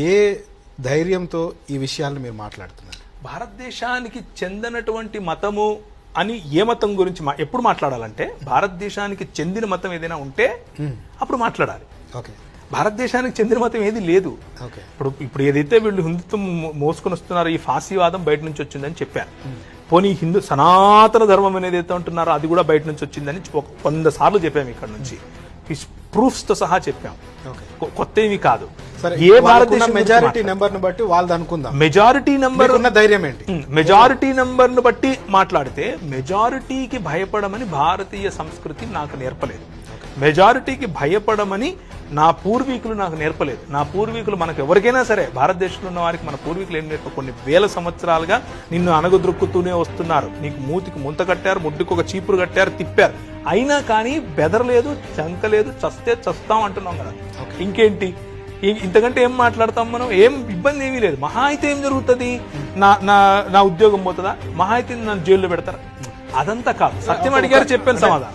ఏ ధైర్యంతో ఈ విషయాలను మీరు మాట్లాడుతున్నారు? భారతదేశానికి చెందినటువంటి మతము అని ఏ మతం గురించి ఎప్పుడు మాట్లాడాలంటే భారతదేశానికి చెందిన మతం ఏదైనా ఉంటే అప్పుడు మాట్లాడాలి. ఓకే, భారతదేశానికి చెందిన మతం ఏది లేదు. ఓకే, ఇప్పుడు ఏదైతే వీళ్ళు హిందుత్వం మోసుకొని వస్తున్నారో ఈ ఫాసీవాదం బయట నుంచి వచ్చిందని చెప్పాను. పోనీ హిందూ సనాతన ధర్మం అనేది ఏదైతే ఉంటున్నారో అది కూడా బయట నుంచి వచ్చిందని 100 సార్లు చెప్పాము. ఇక్కడ నుంచి ప్రూఫ్స్ తో సహా చెప్పాం. కొత్త ఏమి కాదు. ఏ భారతదేశ మెజారిటీ నెంబర్ ను బట్టి వాళ్ళది అనుకుందాం. మెజారిటీ నెంబర్ ఉన్న ధైర్యం ఏంటి? మెజారిటీ నెంబర్ ను బట్టి మాట్లాడితే మెజారిటీకి భయపడమని భారతీయ సంస్కృతి నాకు నేర్పలేదు. మెజారిటీకి భయపడమని నా పూర్వీకులు నాకు నేర్పలేదు. నా పూర్వీకులు మనకు ఎవరికైనా సరే భారతదేశంలో ఉన్న వారికి మన పూర్వీకులు ఏం నేర్ప కొన్ని వేల సంవత్సరాలుగా నిన్ను అనగదొక్కుతూనే వస్తున్నారు. నీకు మూతికి ముంత కట్టారు, ముడ్డుకు ఒక చీపురు కట్టారు, తిప్పారు. అయినా కానీ బెదరలేదు, చంకలేదు, చస్తే చస్తాం అంటున్నాం కదా. ఇంకేంటి, ఇంతకంటే ఏం మాట్లాడతాం మనం? ఏం ఇబ్బంది ఏమీ లేదు. మహా అయితే ఏం జరుగుతుంది? నా ఉద్యోగం పోతుందా? మహా అయితే నన్ను జైల్లో పెడతారా? అదంతా కాదు. సత్యం అడిగారు, చెప్పాను సమాధానం.